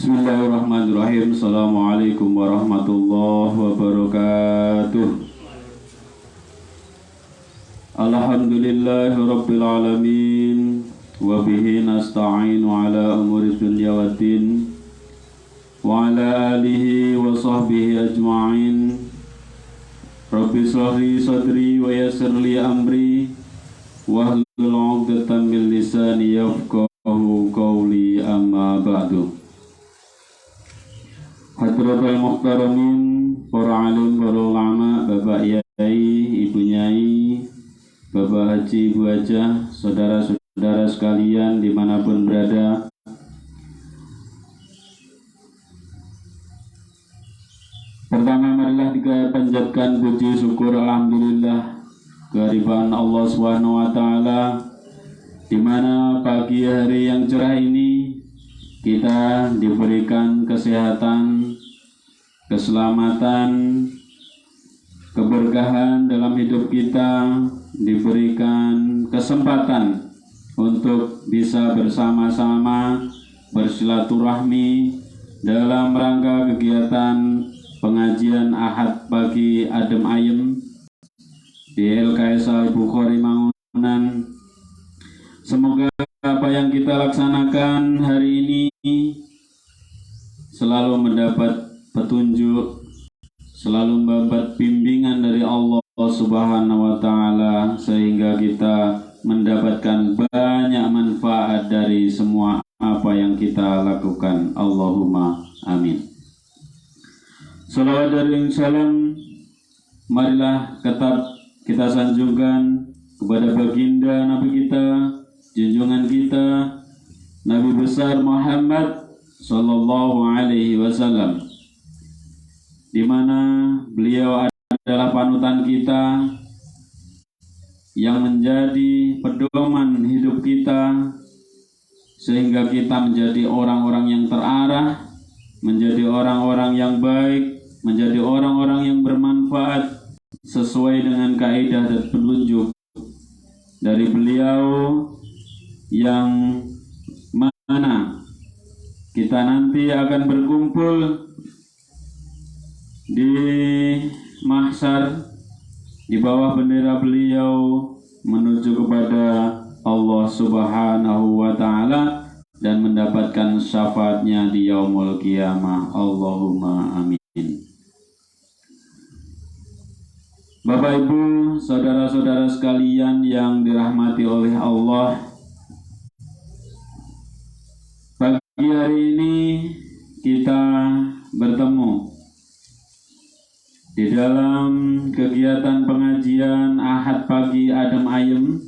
Bismillahirrahmanirrahim. Assalamualaikum warahmatullahi wabarakatuh. Alhamdulillahi rabbil alamin. Wa bihi nasta'inu ala umuri dunya waddin. Wa ala alihi wa sahbihi ajma'in. Rabbi shrah li sadri wa yassir li amri. Wahlul 'uqdatam min lisani yafqahu qawli, amma ba'du. Hadratul muhtaramin, para alim, para ulama, bapak yai, ibu nyai, bapak haji, ibu hajah, saudara-saudara sekalian dimanapun berada. Pertama, marilah kita panjatkan puji syukur alhamdulillah kehadiran Allah Subhanahu wa taala, di mana pagi hari yang cerah ini kita diberikan kesehatan, keselamatan, keberkahan dalam hidup kita, diberikan kesempatan untuk bisa bersama-sama bersilaturahmi dalam rangka kegiatan pengajian Ahad pagi adem ayem di LKS Al-Bukhari Mangunan. Semoga apa yang kita laksanakan hari ini selalu mendapat petunjuk, selalu mendapat bimbingan dari Allah Subhanahu wa taala, sehingga kita mendapatkan banyak manfaat dari semua apa yang kita lakukan. Allahumma amin. Salawat dan salam marilah tetap kita sanjungkan kepada baginda Nabi kita, junjungan kita, Nabi besar Muhammad Sallallahu Alaihi Wasallam, di mana beliau adalah panutan kita yang menjadi pedoman hidup kita, sehingga kita menjadi orang-orang yang terarah, menjadi orang-orang yang baik, menjadi orang-orang yang bermanfaat sesuai dengan kaidah dan petunjuk dari beliau, yang mana kita nanti akan berkumpul di mahsyar di bawah bendera beliau menuju kepada Allah Subhanahu wa taala dan mendapatkan syafaatnya di yaumul qiyamah. Allahumma amin. Bapak Ibu, saudara-saudara sekalian yang dirahmati oleh Allah, pagi hari ini kita bertemu di dalam kegiatan pengajian Ahad pagi adem ayem,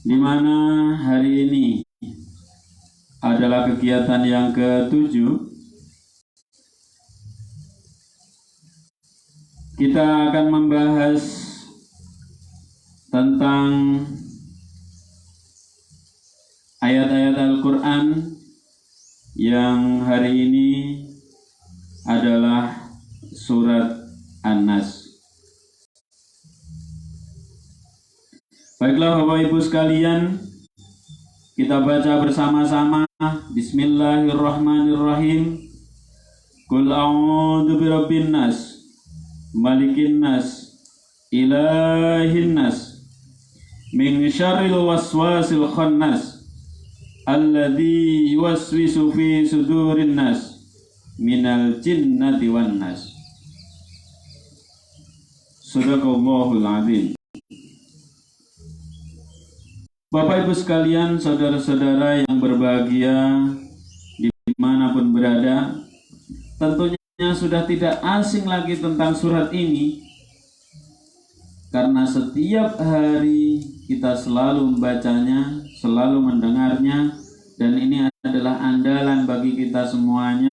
di mana hari ini adalah kegiatan yang ke-7. Kita akan membahas tentang ayat-ayat Al-Quran yang hari ini adalah surat An-Nas. Baiklah Bapak Ibu sekalian, kita baca bersama-sama. Bismillahirrahmanirrahim. Qul a'udzu birabbin nas, malikin nas, ilahin nas, min syarril waswasil khannas, alladzi yuwaswisu fi sudurin nas, minal jinnati wan nas. Sadaqallahul azim. Bapak Ibu sekalian, saudara-saudara yang berbahagia dimanapun berada, tentunya sudah tidak asing lagi tentang surat ini, karena setiap hari kita selalu membacanya, selalu mendengarnya, dan ini adalah andalan bagi kita semuanya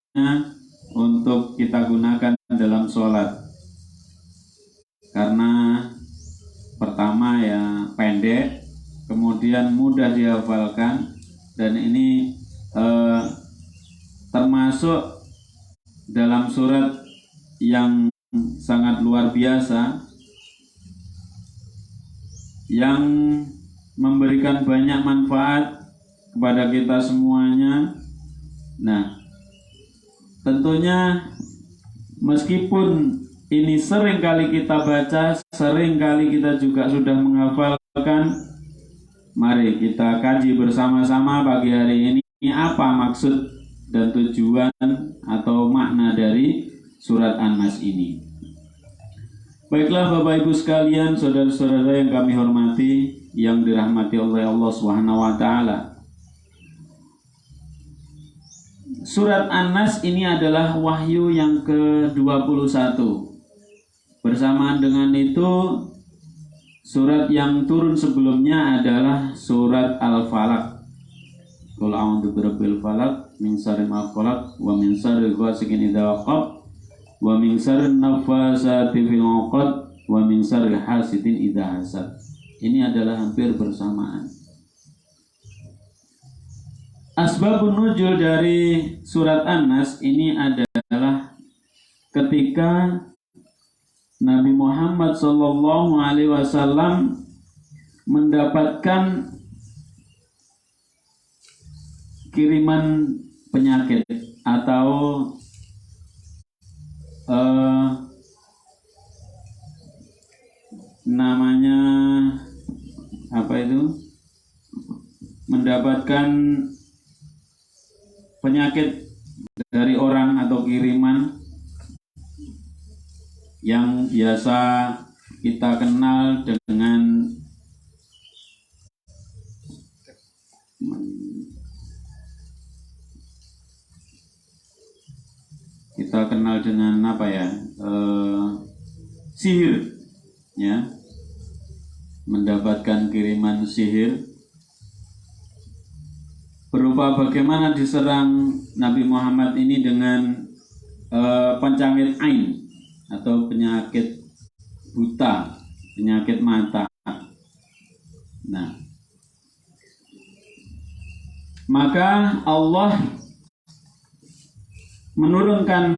untuk kita gunakan dalam sholat. Karena pertama ya pendek, kemudian mudah dihafalkan, dan ini termasuk dalam surat yang sangat luar biasa, yang memberikan banyak manfaat kepada kita semuanya. Nah, tentunya meskipun ini sering kali kita baca, sering kali kita juga sudah menghafalkan, mari kita kaji bersama-sama pagi hari ini apa maksud dan tujuan atau makna dari surat An-Nas ini. Baiklah Bapak Ibu sekalian, saudara-saudara yang kami hormati, yang dirahmati oleh Allah Subhanahu wa taala. Surat An-Nas ini adalah wahyu yang ke-21. Bersamaan dengan itu, surat yang turun sebelumnya adalah surat Al-Falaq. Qul a'udzu birabbil falaq min syarri ma khalaq wa min syarri ghasiqin idza waqab wa min syarri nafasati fil 'uqad wa min syarri hasidin idza hasad. Ini adalah hampir bersamaan. Asbabun nuzul dari surat An-Nas ini adalah ketika Nabi Muhammad SAW mendapatkan kiriman penyakit atau namanya apa itu, mendapatkan penyakit dari orang atau kiriman yang biasa kita kenal dengan apa ya, sihir, ya, mendapatkan kiriman sihir berupa bagaimana diserang Nabi Muhammad ini dengan pencangkit ain atau penyakit buta, penyakit mata. Nah, maka Allah menurunkan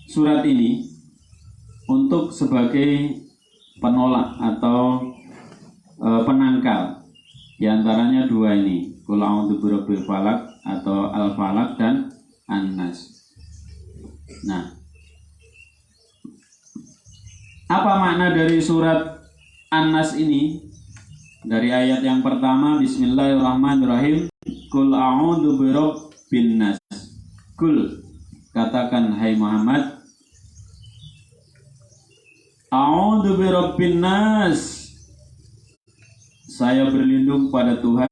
surat ini untuk sebagai penolak atau penangkal. Di antaranya dua ini, Qul a'udzu birabbil falaq atau Al-Falaq dan An-Nas. Nah, apa makna dari surat An-Nas ini? Dari ayat yang pertama, Bismillahirrahmanirrahim, Qul a'udzu birabbin nas. Qul, katakan hai Muhammad, a'udzu birabbin nas, saya berlindung pada Tuhan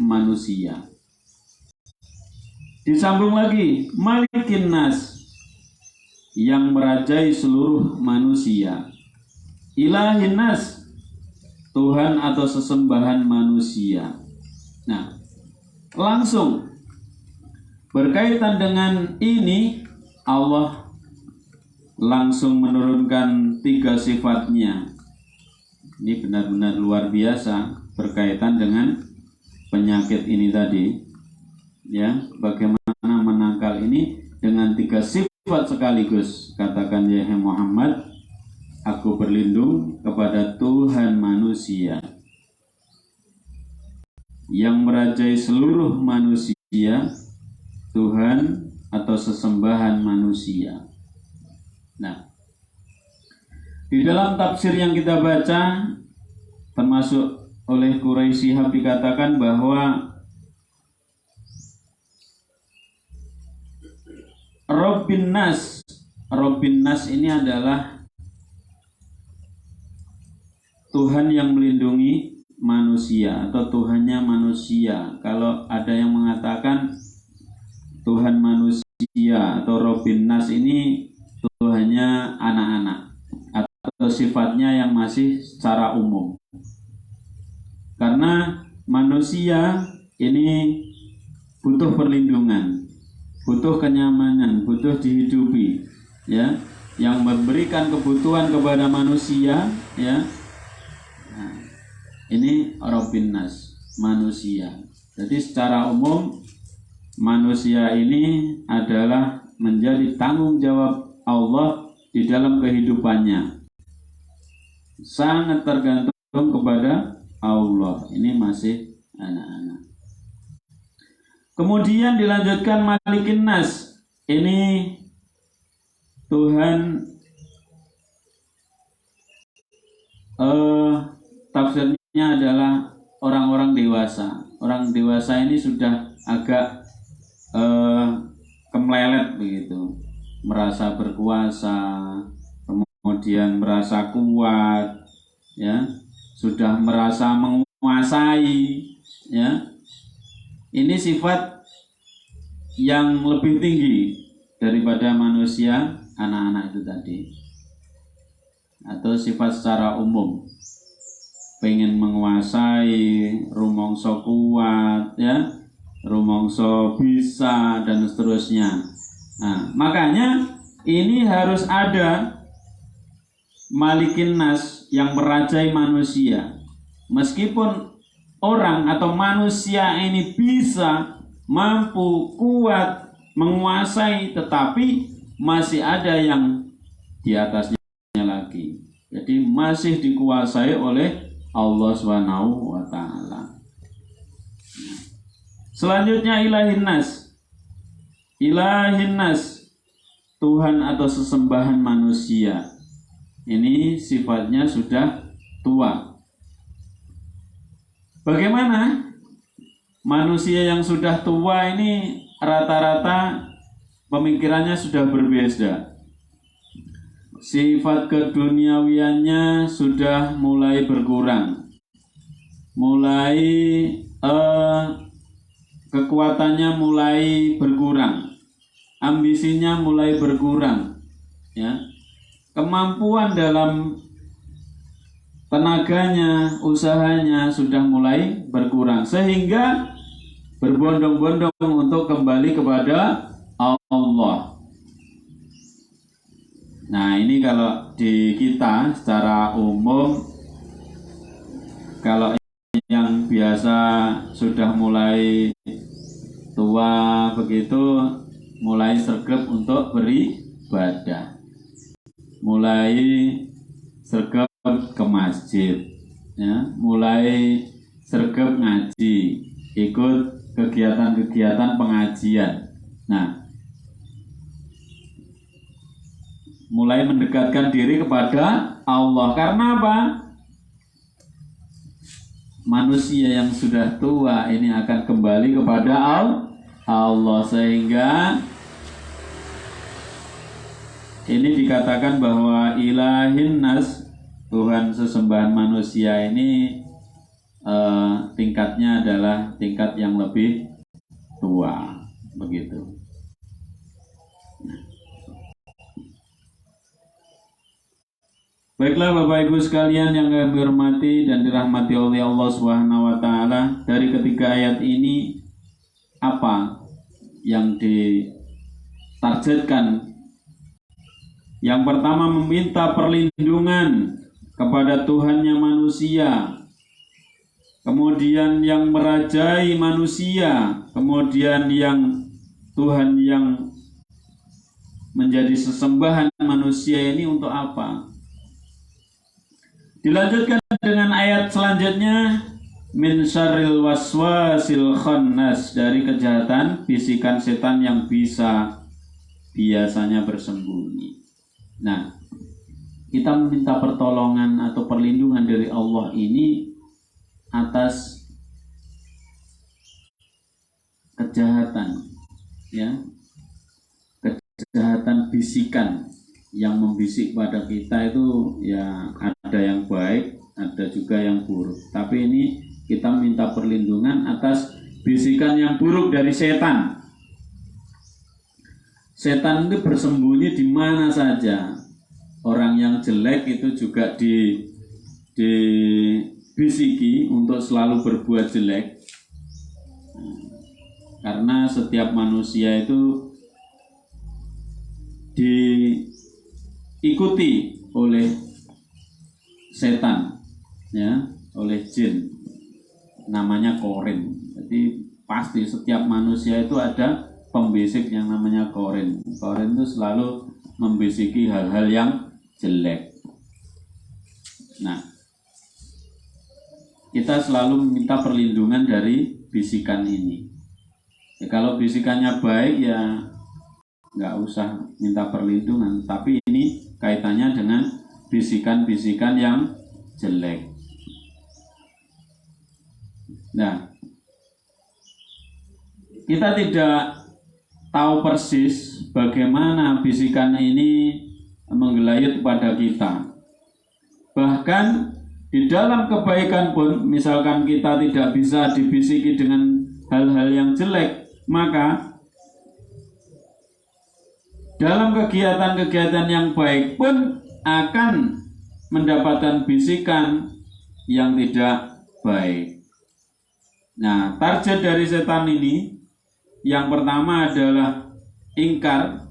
manusia. Disambung lagi, Malikin nas, yang merajai seluruh manusia. Ilahin nas, Tuhan atau sesembahan manusia. Nah, langsung berkaitan dengan ini, Allah langsung menurunkan 3 sifatnya. Ini benar-benar luar biasa berkaitan dengan penyakit ini tadi, ya, bagaimana menangkal ini dengan 3 sifat sekaligus. Katakan ya Muhammad, aku berlindung kepada Tuhan manusia yang merajai seluruh manusia, Tuhan atau sesembahan manusia. Nah, di dalam tafsir yang kita baca, termasuk oleh Quraisy Shihab, dikatakan bahwa Rabbin Nas ini adalah Tuhan yang melindungi manusia atau Tuhannya manusia. Kalau ada yang mengatakan Tuhan manusia atau Rabbin Nas ini Tuhannya anak-anak atau sifatnya yang masih secara umum. Karena manusia ini butuh perlindungan, butuh kenyamanan, butuh dihidupi, ya. Yang memberikan kebutuhan kepada manusia, ya. Nah, ini Rabbin Nas, manusia. Jadi secara umum manusia ini adalah menjadi tanggung jawab Allah di dalam kehidupannya. Sangat tergantung kepada Allah. Ini masih anak-anak. Kemudian dilanjutkan Malikin Nas. Ini Tuhan tafsirnya adalah orang-orang dewasa. Orang dewasa ini sudah agak kemelelet begitu, merasa berkuasa, kemudian merasa kuat, ya, sudah merasa menguasai, ya. Ini sifat yang lebih tinggi daripada manusia anak-anak itu tadi, atau sifat secara umum, pengen menguasai, rumongso kuat, ya, rumongso bisa, dan seterusnya. Nah, makanya ini harus ada Malikin Nas yang merajai manusia. Meskipun orang atau manusia ini bisa, mampu, kuat, menguasai, tetapi masih ada yang di atasnya lagi. Jadi masih dikuasai oleh Allah Subhanahu wa taala. Selanjutnya Ilahin Nas. Ilahin Nas, Tuhan atau sesembahan manusia. Ini sifatnya sudah tua. Bagaimana? Manusia yang sudah tua ini rata-rata pemikirannya sudah berbeda. Sifat keduniawiannya sudah mulai berkurang. Mulai kekuatannya mulai berkurang. Ambisinya mulai berkurang, ya. Kemampuan dalam tenaganya, usahanya sudah mulai berkurang, sehingga berbondong-bondong untuk kembali kepada Allah. Nah, ini kalau di kita secara umum, kalau yang biasa sudah mulai tua begitu, mulai sregep untuk beribadah, mulai sregep ke masjid, ya, mulai sregep ngaji, ikut kegiatan-kegiatan pengajian. Nah, mulai mendekatkan diri kepada Allah. Karena apa? Manusia yang sudah tua ini akan kembali kepada Allah, sehingga ini dikatakan bahwa Ilahin Nas, Tuhan sesembahan manusia ini tingkatnya adalah tingkat yang lebih tua, begitu. Baiklah Bapak Ibu sekalian yang kami hormati dan dirahmati oleh Allah Subhanahu wa taala, dari ketiga ayat ini apa yang ditargetkan? Yang pertama, meminta perlindungan kepada Tuhannya manusia, kemudian yang merajai manusia, kemudian yang Tuhan yang menjadi sesembahan manusia ini untuk apa? Dilanjutkan dengan ayat selanjutnya, min syarril waswasil khannas, dari kejahatan bisikan setan yang biasanya bersembunyi. Nah, kita meminta pertolongan atau perlindungan dari Allah ini atas kejahatan, ya, kejahatan bisikan yang membisik pada kita itu, ya, ada yang baik, ada juga yang buruk. Tapi ini kita minta perlindungan atas bisikan yang buruk dari setan. Setan itu bersembunyi di mana saja. Orang yang jelek itu juga dibisiki untuk selalu berbuat jelek. Karena setiap manusia itu diikuti oleh setan, ya, oleh jin, namanya korin. Jadi pasti setiap manusia itu ada pembisik yang namanya korin. Korin itu selalu membisiki hal-hal yang jelek. Nah, kita selalu meminta perlindungan dari bisikan ini. Ya, kalau bisikannya baik ya nggak usah minta perlindungan. Tapi ini kaitannya dengan bisikan-bisikan yang jelek. Nah, kita tidak tahu persis bagaimana bisikan ini menggelayut pada kita. Bahkan di dalam kebaikan pun, misalkan kita tidak bisa dibisiki dengan hal-hal yang jelek, maka dalam kegiatan-kegiatan yang baik pun akan mendapatkan bisikan yang tidak baik. Nah, target dari setan ini yang pertama adalah ingkar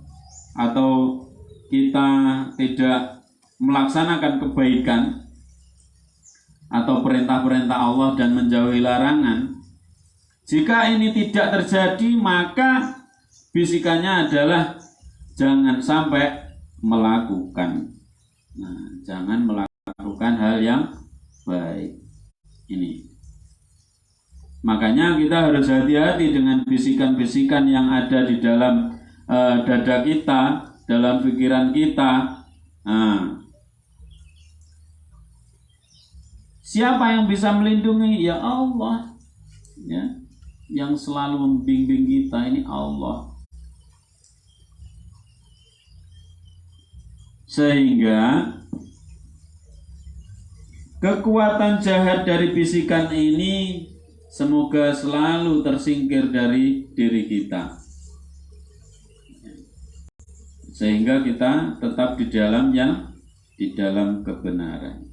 atau kita tidak melaksanakan kebaikan atau perintah-perintah Allah dan menjauhi larangan. Jika ini tidak terjadi, maka bisikannya adalah jangan sampai melakukan. Nah, jangan melakukan hal yang baik. Ini. Makanya kita harus hati-hati dengan bisikan-bisikan yang ada di dalam dada kita, dalam pikiran kita. Nah, siapa yang bisa melindungi? Ya Allah. Ya, yang selalu membimbing kita ini Allah. Sehingga kekuatan jahat dari bisikan ini semoga selalu tersingkir dari diri kita, sehingga kita tetap di dalam kebenaran.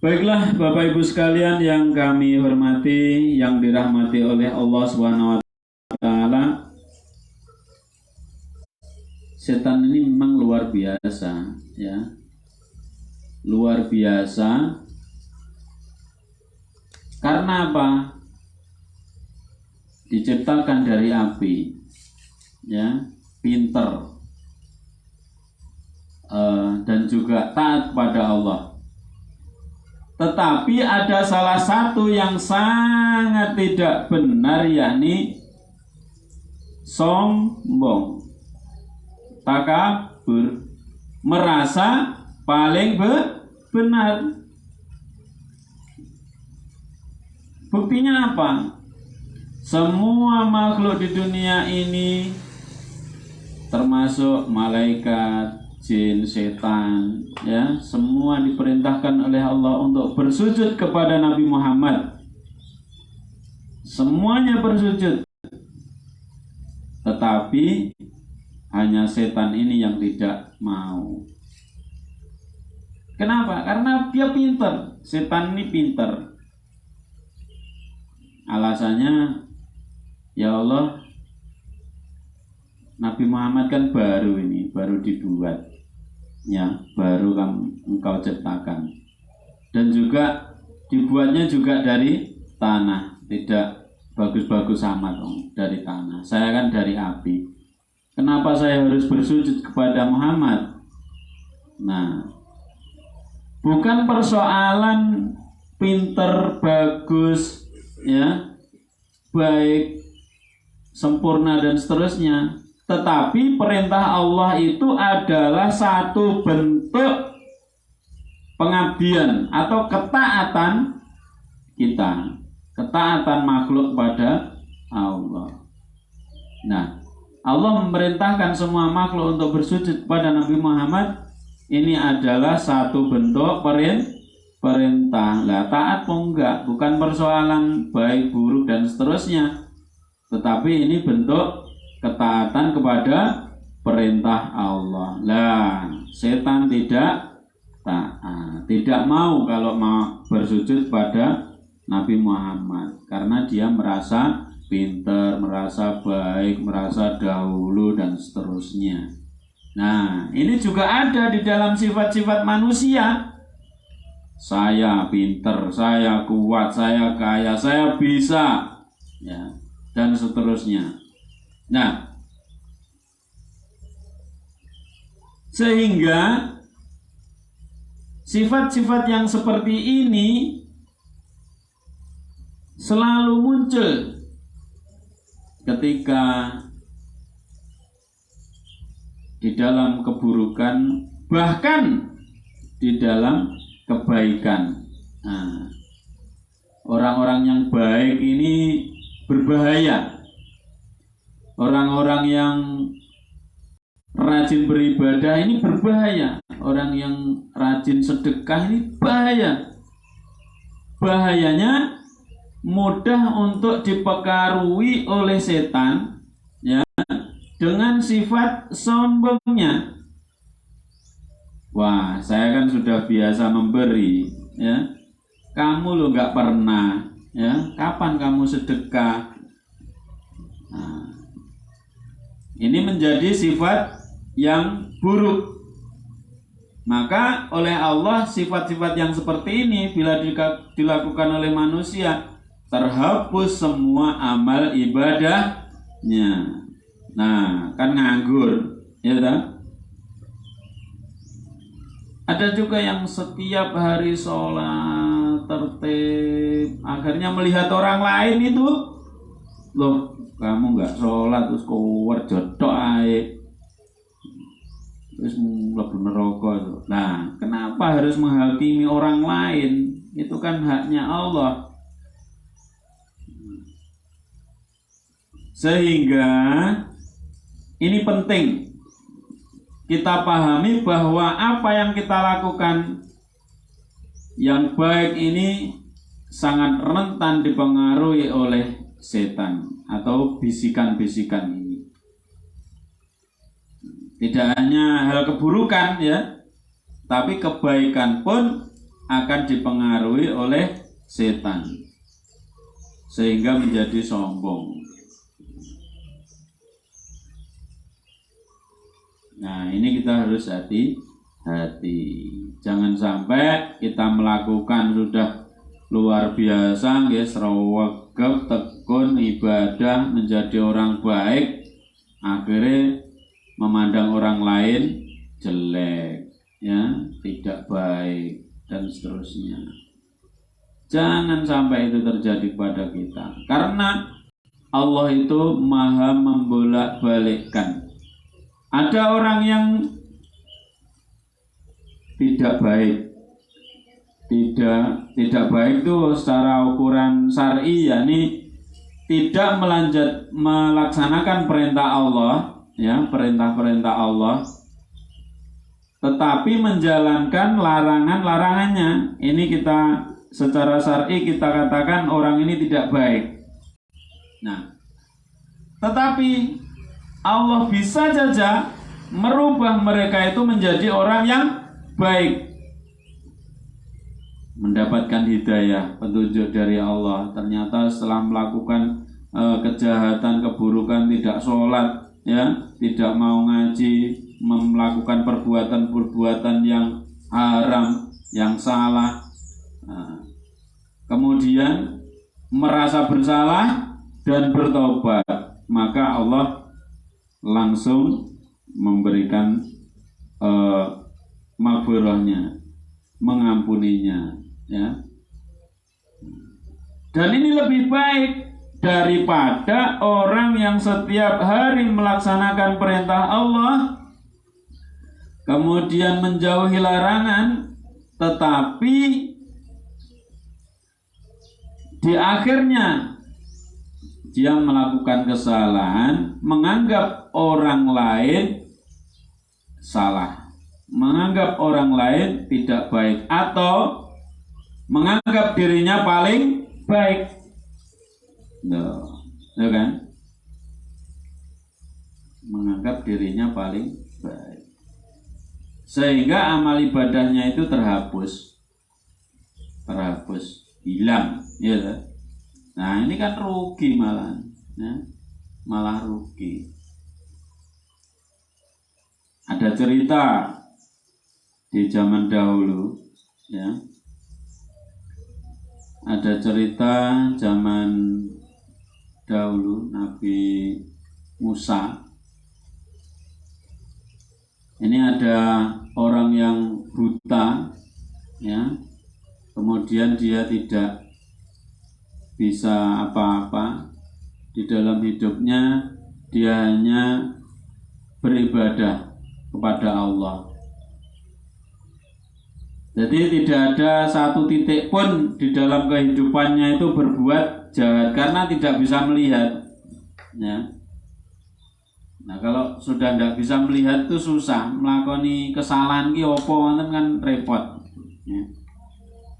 Baiklah Bapak Ibu sekalian yang kami hormati, yang dirahmati oleh Allah Subhanahu wa taala. Setan ini memang luar biasa, ya. Luar biasa. Karena apa? Diciptakan dari api, ya, pinter, dan juga taat pada Allah. Tetapi ada salah satu yang sangat tidak benar, yakni sombong, takabur, merasa paling benar. Buktinya apa? Semua makhluk di dunia ini, termasuk malaikat, jin, setan, ya, semua diperintahkan oleh Allah untuk bersujud kepada Nabi Muhammad. Semuanya bersujud. Tetapi hanya setan ini yang tidak mau. Kenapa? Karena dia pintar. Setan ini pintar. Alasannya, ya Allah, Nabi Muhammad kan baru dibuat, ya, baru engkau ciptakan, dan juga dibuatnya juga dari tanah, tidak bagus-bagus amat dari tanah. Saya kan dari api. Kenapa saya harus bersujud kepada Muhammad? Nah, bukan persoalan pinter, bagus, ya, baik, sempurna dan seterusnya. Tetapi perintah Allah itu adalah satu bentuk pengabdian atau ketaatan kita, ketaatan makhluk pada Allah. Nah, Allah memerintahkan semua makhluk untuk bersujud kepada Nabi Muhammad. Ini adalah satu bentuk perintah. Lah, taat atau enggak bukan persoalan baik, buruk dan seterusnya, tetapi ini bentuk ketaatan kepada perintah Allah. Lah, setan tidak taat, tidak mau kalau mau bersujud pada Nabi Muhammad, karena dia merasa pintar, merasa baik, merasa dahulu dan seterusnya. Nah, ini juga ada di dalam sifat-sifat manusia. Saya pintar, saya kuat, saya kaya, saya bisa, ya, dan seterusnya. Nah, sehingga sifat-sifat yang seperti ini selalu muncul ketika di dalam keburukan, bahkan di dalam kebaikan. Nah, orang-orang yang baik ini berbahaya. Orang-orang yang rajin beribadah ini berbahaya. Orang yang rajin sedekah ini bahaya. Bahayanya mudah untuk dipengaruhi oleh setan, ya, dengan sifat sombongnya. Wah, saya kan sudah biasa memberi, ya. Kamu lo nggak pernah, ya. Kapan kamu sedekah? Nah, ini menjadi sifat yang buruk. Maka oleh Allah sifat-sifat yang seperti ini bila dilakukan oleh manusia, terhapus semua amal ibadahnya. Nah, kan nganggur, ya kan? Ada juga yang setiap hari sholat tertib, akhirnya melihat orang lain itu, loh, kamu nggak sholat terus keluar jodoh aja, terus mlebu neraka. Nah, kenapa harus menghakimi orang lain? Itu kan haknya Allah. Sehingga ini penting kita pahami bahwa apa yang kita lakukan yang baik ini sangat rentan dipengaruhi oleh setan atau bisikan-bisikan ini. Tidak hanya hal keburukan, ya, tapi kebaikan pun akan dipengaruhi oleh setan sehingga menjadi sombong. Nah, ini kita harus hati-hati. Jangan sampai kita melakukan sudah luar biasa, guys, rawagab, tekun, ibadah, menjadi orang baik, akhirnya memandang orang lain jelek, ya, tidak baik, dan seterusnya. Jangan sampai itu terjadi pada kita, karena Allah itu maha membolak-balikkan. Ada orang yang tidak baik, tidak baik itu secara ukuran syar'i, yakni tidak melaksanakan perintah Allah, ya, perintah-perintah Allah, tetapi menjalankan larangan-larangannya. Ini kita secara syar'i kita katakan orang ini tidak baik. Nah, tetapi Allah bisa saja merubah mereka itu menjadi orang yang baik, mendapatkan hidayah, petunjuk dari Allah. Ternyata setelah melakukan kejahatan, keburukan, tidak sholat, ya, tidak mau ngaji, melakukan perbuatan-perbuatan yang haram, yang salah, kemudian merasa bersalah dan bertobat, maka Allah langsung memberikan maghfirahnya, mengampuninya, ya. Dan ini lebih baik daripada orang yang setiap hari melaksanakan perintah Allah kemudian menjauhi larangan, tetapi di akhirnya dia melakukan kesalahan, menganggap orang lain salah, menganggap orang lain tidak baik, atau menganggap dirinya paling baik. Ya kan? Menganggap dirinya paling baik, sehingga amal ibadahnya itu terhapus, hilang, ya kan? Nah, ini kan rugi malah, ya? Malah rugi. Ada cerita di zaman dahulu, ya. Ada cerita zaman dahulu Nabi Musa. Ini ada orang yang buta, ya. Kemudian dia tidak bisa apa-apa, di dalam hidupnya dia hanya beribadah kepada Allah. Jadi tidak ada satu titik pun di dalam kehidupannya itu berbuat jahat karena tidak bisa melihat. Ya. Nah kalau sudah tidak bisa melihat itu susah melakoni kesalahan ki opo kan repot. Ya.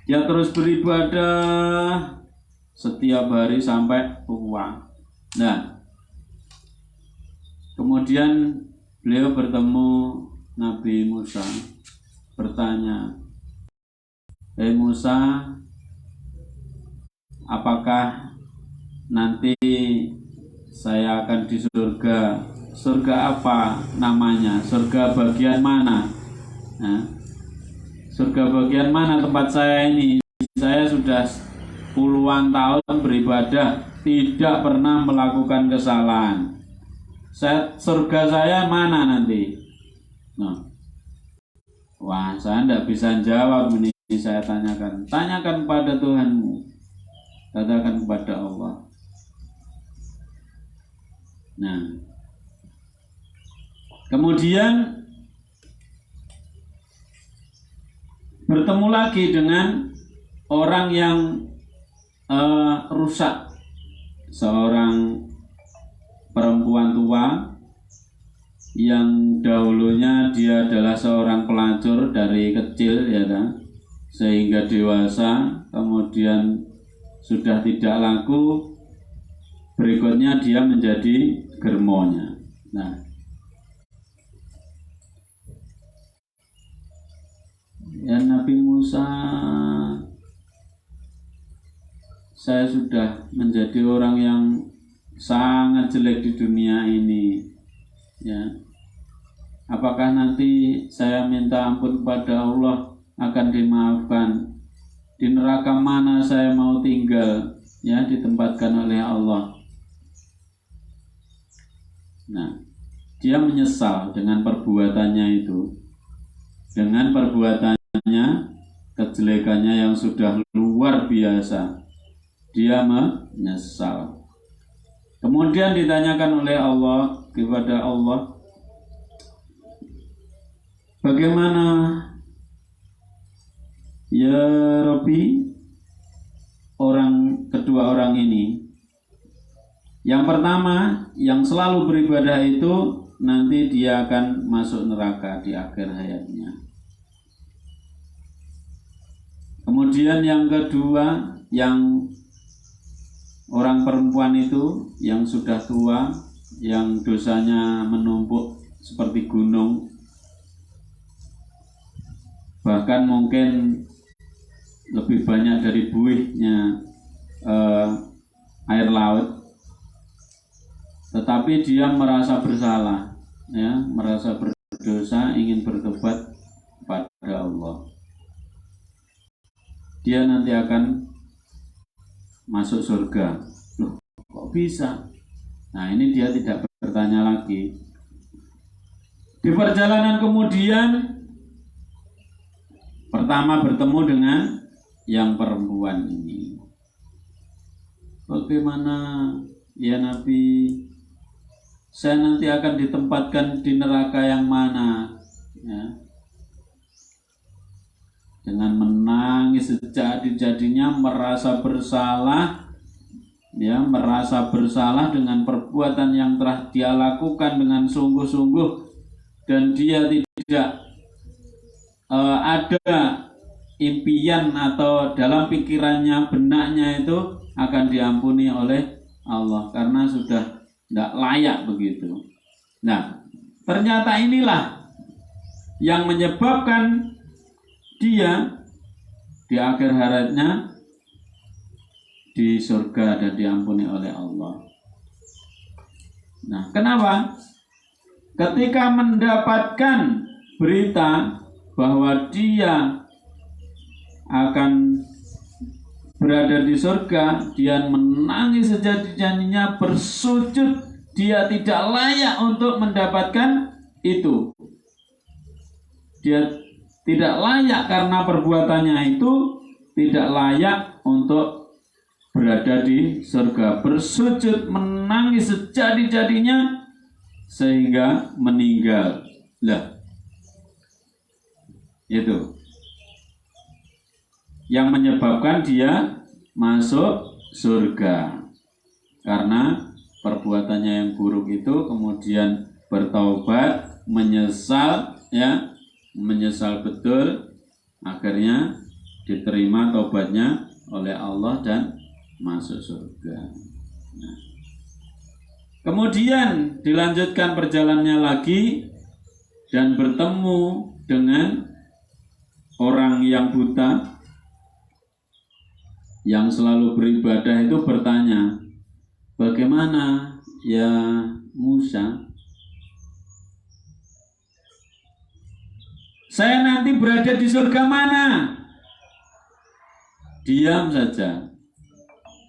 Dia terus beribadah setiap hari sampai tua. Nah kemudian beliau bertemu Nabi Musa, bertanya, "Hei Musa, apakah nanti saya akan di surga? Surga apa namanya? Surga bagian mana? Nah, surga bagian mana tempat saya ini? Saya sudah puluhan tahun beribadah, tidak pernah melakukan kesalahan. Surga saya mana nanti?" Nah, wah, saya tidak bisa jawab ini. Saya tanyakan kepada Tuhanmu, katakan kepada Allah. Nah, kemudian bertemu lagi dengan orang yang rusak, seorang perempuan tua yang dahulunya dia adalah seorang pelacur dari kecil, ya kan, sehingga dewasa, kemudian sudah tidak laku, berikutnya dia menjadi germonya. Nah, ya Nabi Musa, saya sudah menjadi orang yang sangat jelek di dunia ini, ya. Apakah nanti saya minta ampun kepada Allah akan dimaafkan? Di neraka mana saya mau tinggal, ya, ditempatkan oleh Allah. Nah, dia menyesal dengan perbuatannya itu, dengan perbuatannya, kejelekannya yang sudah luar biasa. Dia menyesal. Kemudian ditanyakan oleh Allah kepada Allah, bagaimana ya Rabbi kedua orang ini? Yang pertama, yang selalu beribadah itu nanti dia akan masuk neraka di akhir hayatnya. Kemudian yang kedua, yang orang perempuan itu yang sudah tua, yang dosanya menumpuk seperti gunung, bahkan mungkin lebih banyak dari buihnya air laut, tetapi dia merasa bersalah, ya, merasa berdosa, ingin bertobat kepada Allah. Dia nanti akan masuk surga. Loh, kok bisa? Nah, ini dia tidak bertanya lagi. Di perjalanan kemudian, pertama bertemu dengan yang perempuan ini. Bagaimana ya Nabi? Saya nanti akan ditempatkan di neraka yang mana? Ya. Dengan menangis sejadi-jadinya, merasa bersalah, ya, merasa bersalah dengan perbuatan yang telah dia lakukan dengan sungguh-sungguh, dan dia tidak ada impian atau dalam pikirannya, benaknya itu akan diampuni oleh Allah karena sudah tidak layak begitu. Nah, ternyata inilah yang menyebabkan dia di akhir hayatnya di surga dan diampuni oleh Allah. Nah, kenapa? Ketika mendapatkan berita bahwa dia akan berada di surga, dia menangis sejadi-jadinya, bersujud, dia tidak layak untuk mendapatkan itu. Dia tidak layak karena perbuatannya itu, tidak layak untuk berada di surga, bersujud menangis sejadi-jadinya sehingga meninggal. Lah, itu yang menyebabkan dia masuk surga karena perbuatannya yang buruk itu, kemudian bertaubat, menyesal, ya, menyesal betul, akhirnya diterima taubatnya oleh Allah dan masuk surga. Nah, kemudian dilanjutkan perjalanannya lagi dan bertemu dengan orang yang buta yang selalu beribadah itu bertanya, bagaimana ya Musa, saya nanti berada di surga mana? Diam saja.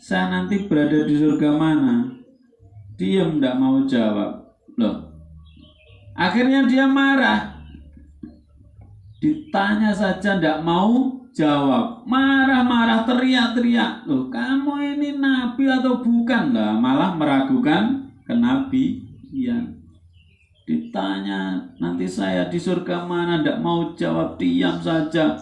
Saya nanti berada di surga mana? Diam, tidak mau jawab. Loh, akhirnya dia marah. Ditanya saja tidak mau jawab. Marah-marah, teriak-teriak. Loh, kamu ini nabi atau bukan? Lah, malah meragukan kenabian. Ditanya, nanti saya di surga mana? Tidak mau jawab, diam saja.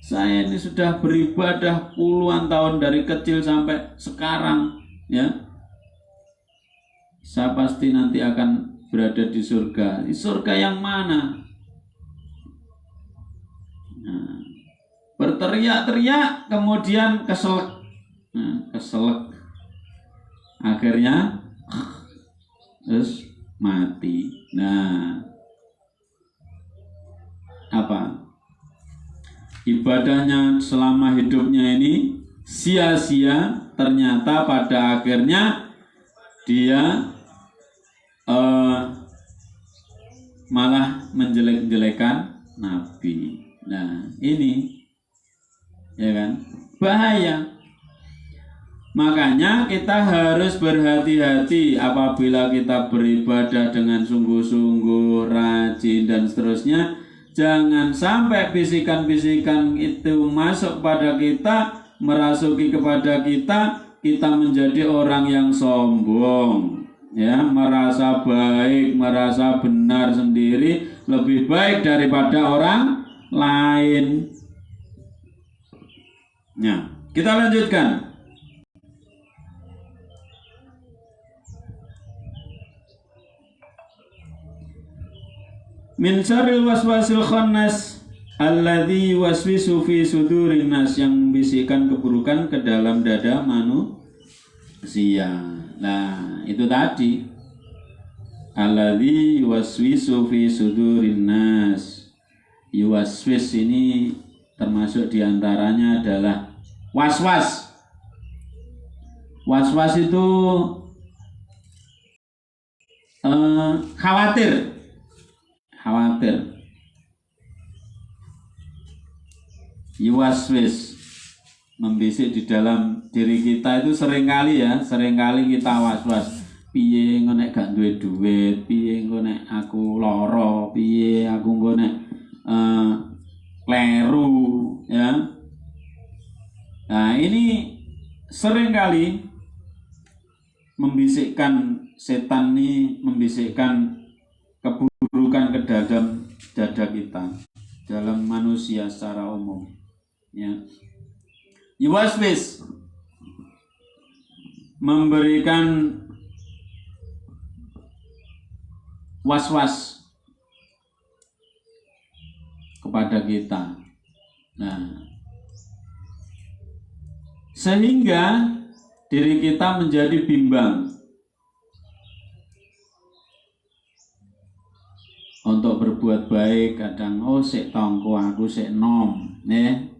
Saya ini sudah beribadah puluhan tahun dari kecil sampai sekarang, ya. Saya pasti nanti akan berada di surga. Di surga yang mana? Nah, berteriak-teriak, kemudian keselak. Nah, keselak. Akhirnya terus mati. Nah, apa? Ibadahnya selama hidupnya ini sia-sia, ternyata pada akhirnya dia malah menjelek-jelekan Nabi. Nah, ini ya kan bahaya. Makanya kita harus berhati-hati apabila kita beribadah dengan sungguh-sungguh, rajin dan seterusnya. Jangan sampai bisikan-bisikan itu masuk pada kita, merasuki kepada kita, kita menjadi orang yang sombong, ya, merasa baik, merasa benar sendiri, lebih baik daripada orang lain. Nah, kita lanjutkan. Min syarril waswasil khannas alladzi waswisu fi sudurin nas, yang bisikan keburukan ke dalam dada manusia. Nah, itu tadi. Alladzi waswisu fi sudurin nas. Yuwaswis ini termasuk diantaranya adalah waswas. Waswas itu khawatir. Yuwaswis, membisik di dalam diri kita itu seringkali kita was-was. Piye engko nek gak duwe duit, piye engko nek aku lara, piye aku engko nek kleru, ya. Nah, ini seringkali membisikkan, setan ini membisikkan keburukan ke dalam dada kita, dalam manusia secara umum, ya. Yuwaswis, memberikan was-was kepada kita. Nah, sehingga diri kita menjadi bimbang untuk berbuat baik. Kadang sik tongko aku sik nom,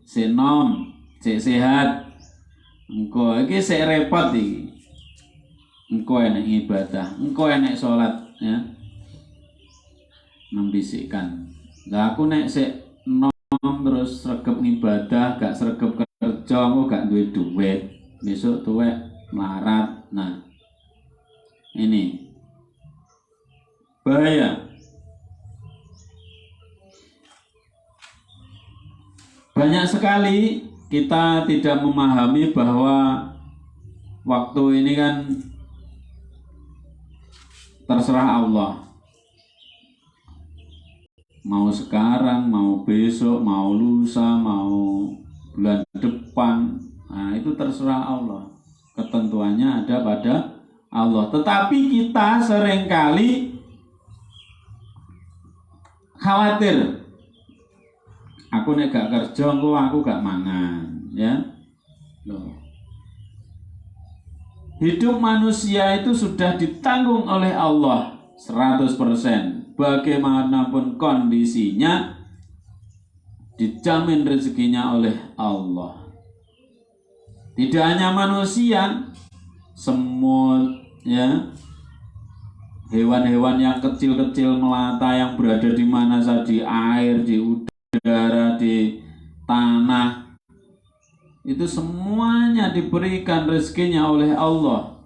sik nom, sik sehat. Engko iki sik repot iki. Engko enek ibadah, engko enek salat, ya. Membisikkan. Lah aku nek sik nom terus sregep ibadah, gak sregep kerja, aku gak duwe duit. Besok tuwek melarat. Nah, ini bahaya. Banyak sekali kita tidak memahami bahwa waktu ini kan terserah Allah. Mau sekarang, mau besok, mau lusa, mau bulan depan, nah itu terserah Allah. Ketentuannya ada pada Allah. Tetapi kita seringkali khawatir. Aku nek gak kerja, aku gak mangan, ya. Loh. Hidup manusia itu sudah ditanggung oleh Allah 100%. Bagaimanapun kondisinya, dijamin rezekinya oleh Allah. Tidak hanya manusia, semut, ya, hewan-hewan yang kecil-kecil melata yang berada di mana saja, di air, di udara, di tanah, itu semuanya diberikan rezekinya oleh Allah.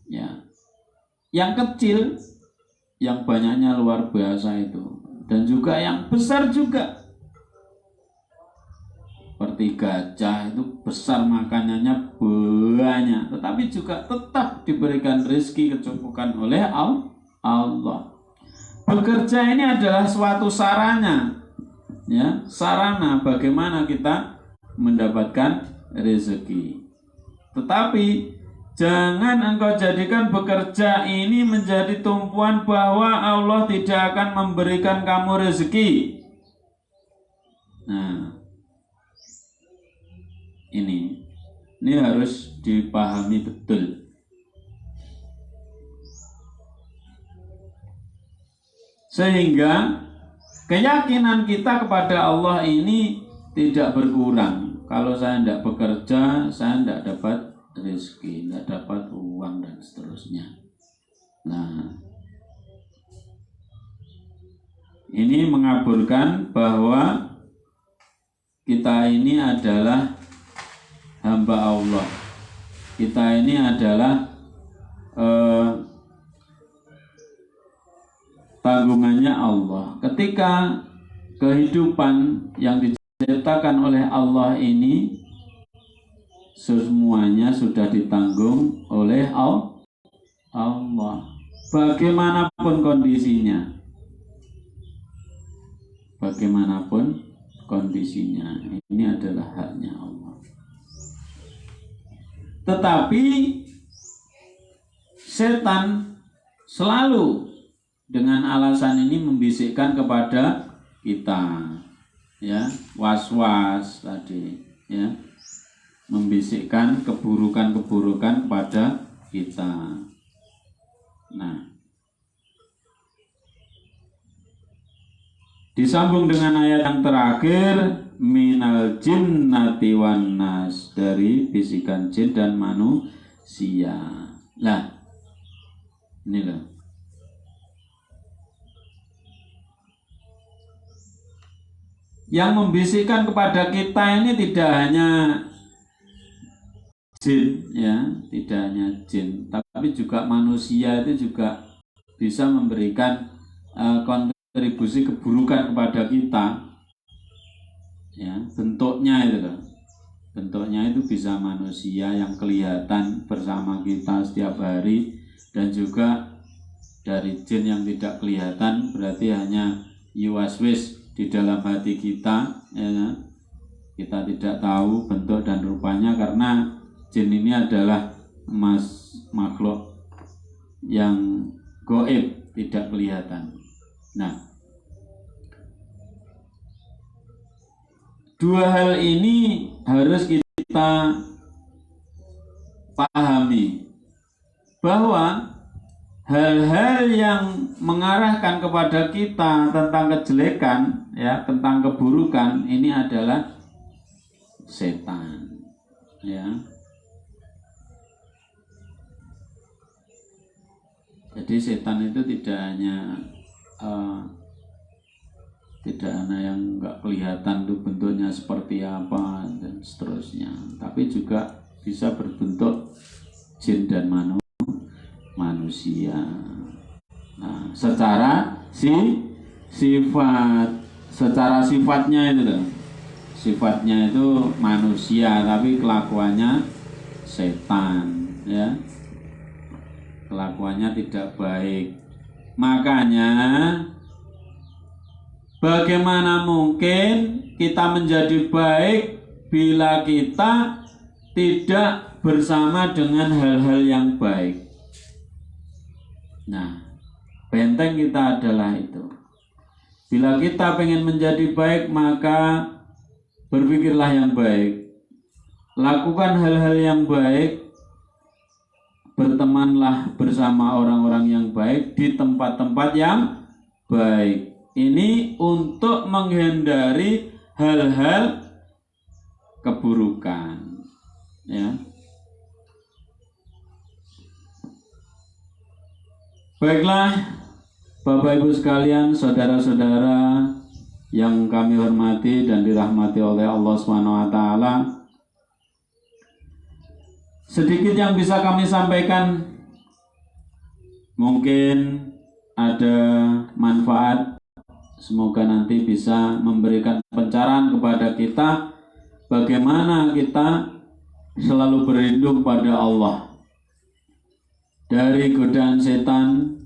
Ya, yang kecil, yang banyaknya luar biasa itu, dan juga yang besar juga. Seperti gajah itu besar, makanannya banyak, tetapi juga tetap diberikan rezeki kecukupan oleh Allah. Bekerja ini adalah suatu sarana, ya, sarana bagaimana kita mendapatkan rezeki. Tetapi jangan engkau jadikan bekerja ini menjadi tumpuan bahwa Allah tidak akan memberikan kamu rezeki. Nah, ini harus dipahami betul. Sehingga keyakinan kita kepada Allah ini tidak berkurang. Kalau saya tidak bekerja, saya tidak dapat rezeki, tidak dapat uang, dan seterusnya. Nah, ini mengaburkan bahwa kita ini adalah hamba Allah. Kita ini adalah tanggungannya Allah. Ketika kehidupan yang diciptakan oleh Allah ini semuanya sudah ditanggung oleh Allah. Bagaimanapun kondisinya. Bagaimanapun kondisinya, ini adalah haknya Allah. Tetapi setan selalu dengan alasan ini membisikkan kepada kita, ya, was-was tadi, ya, membisikkan keburukan-keburukan kepada kita. Nah, disambung dengan ayat yang terakhir, minal jinnati wan nas, dari bisikan jin dan manusia. Lah, ini loh. Yang membisikkan kepada kita ini tidak hanya jin, ya, tidak hanya jin, tapi juga manusia itu juga bisa memberikan kontribusi keburukan kepada kita, ya, bentuknya itu loh. Bentuknya itu bisa manusia yang kelihatan bersama kita setiap hari, dan juga dari jin yang tidak kelihatan, berarti hanya yuwaswis di dalam hati kita, ya. Kita tidak tahu bentuk dan rupanya karena jin ini adalah makhluk yang gaib, tidak kelihatan. Nah, dua hal ini harus kita pahami, bahwa hal-hal yang mengarahkan kepada kita tentang kejelekan, ya, tentang keburukan, ini adalah setan, ya. Jadi setan itu tidak hanya yang nggak kelihatan tuh bentuknya seperti apa dan seterusnya, tapi juga bisa berbentuk jin dan manusia. Nah, secara sifatnya itu loh. sifatnya itu manusia tapi kelakuannya setan, ya. Kelakuannya tidak baik. Makanya bagaimana mungkin kita menjadi baik bila kita tidak bersama dengan hal-hal yang baik. Nah, benteng kita adalah itu. Bila kita pengen menjadi baik, maka berpikirlah yang baik. Lakukan hal-hal yang baik. Bertemanlah bersama orang-orang yang baik di tempat-tempat yang baik. Ini untuk menghindari hal-hal keburukan, ya. Baiklah, Bapak Ibu sekalian, saudara-saudara yang kami hormati dan dirahmati oleh Allah SWT, sedikit yang bisa kami sampaikan, mungkin ada manfaat. Semoga nanti bisa memberikan pencerahan kepada kita bagaimana kita selalu berlindung pada Allah dari godaan setan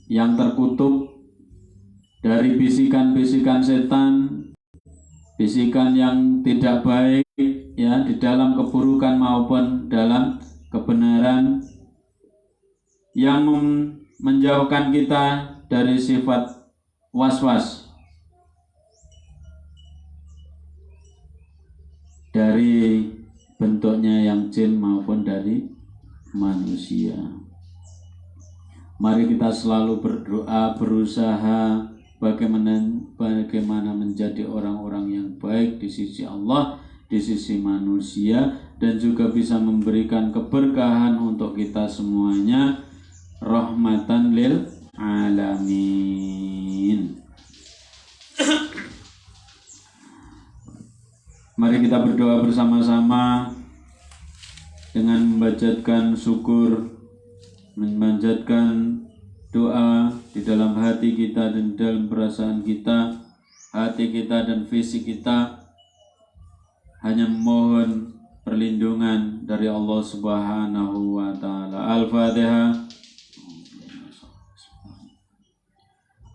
yang terkutuk, dari bisikan-bisikan setan, bisikan yang tidak baik, ya, di dalam keburukan maupun dalam kebenaran, yang menjauhkan kita dari sifat was-was, dari bentuknya yang jin maupun dari manusia. Mari kita selalu berdoa, berusaha bagaimana menjadi orang-orang yang baik di sisi Allah, di sisi manusia, dan juga bisa memberikan keberkahan untuk kita semuanya, rahmatan lil alamin. Mari kita berdoa bersama-sama dengan memanjatkan syukur, memanjatkan doa di dalam hati kita dan dalam perasaan kita, hati kita dan fisik kita, hanya memohon perlindungan dari Allah Subhanahu wa taala. Al-Fatihah.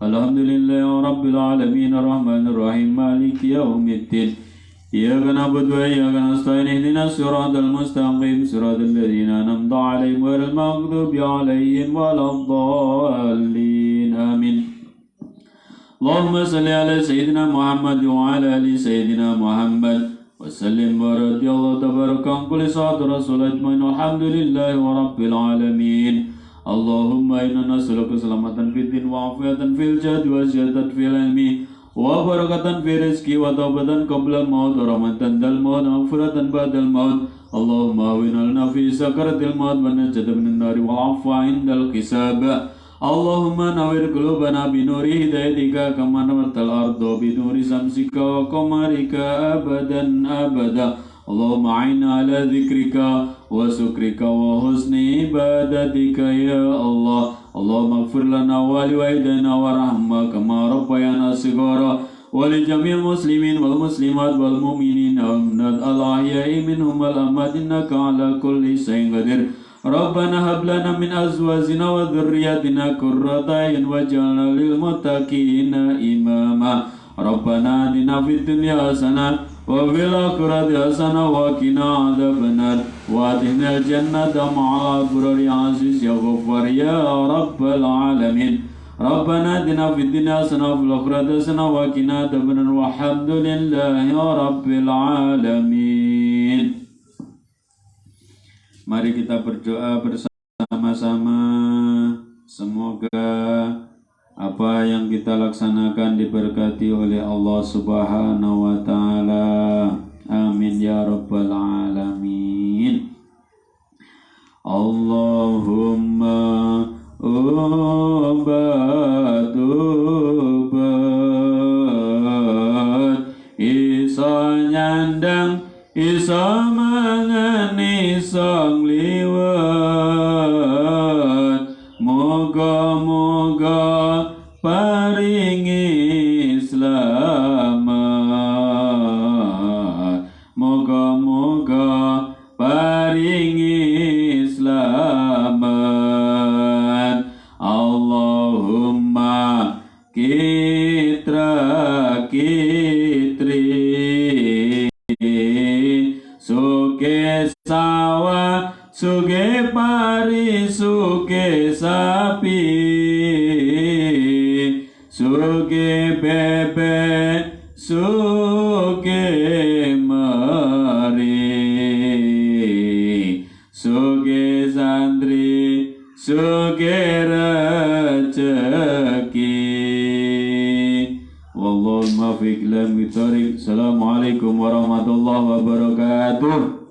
Alhamdulillahirabbil alamin arrahmanir rahim maliki yaumiddin. إياك نعبد وإياك نستعين اهدنا الصراط المستقيم صراط الذين أنعمت عليهم غير المغضوب عليهم ولا الضالين آمين. اللهم صل على سيدنا محمد وعلى آل سيدنا محمد وسلم ورضي الله تبارك عن كل صلاة رسول أجمعين والحمد لله رب العالمين. اللهم إنا نسألك سلامة في الدين وعافية في الجسد وزيادة في العلم وبركة في رزقي وتوبة قبل الموت ورحمة الموت ومغفرة بعد الموت. اللهم أعنا لنا في سكرة الموت والنجاة من النار والعفو عند الحساب. اللهم نور قلوبنا بنور هدايتك كما نورت الأرض بنور شمسك وقمرك أبدا أبدا. اللهم أعنا على ذكرك وشكرك وحسن عبادتك يا الله. اللهم اغفر لنا ولوالدينا وارحمنا كما ربيانا صغارا ولجميع المسلمين والمسلمات والمؤمنين والمؤمنات الأحياء منهم والأموات إنك على كل شيء قدير. ربنا هب لنا من أزواجنا وذرياتنا قرة أعين واجعلنا للمتقين إماما. ربنا آتنا في الدنيا حسنة وفي الآخرة حسنة وقنا عذاب النار وأدخلنا الجنة مع الأبرار يا عزيز يا غفار يا رب العالمين. ربنا آتنا في الدنيا حسنة وفي الآخرة حسنة وقنا عذاب النار والحمد لله رب العالمين. Mari kita berdoa bersama-sama, semoga apa yang kita laksanakan diberkati oleh Allah Subhanahu wa taala. Amin ya rabbal alamin. Allahumma ubat isa nyandang isa mangan isa liwat. Moga-moga paringi selamat. paringi slamet. Allahumma kitra kitri suke sawa suke pari suke sapi suke bebek suke meri suke santri suke rezeki. Wallahu muwaffiq ila aqwamit thoriq. Assalamualaikum warahmatullahi wabarakatuh.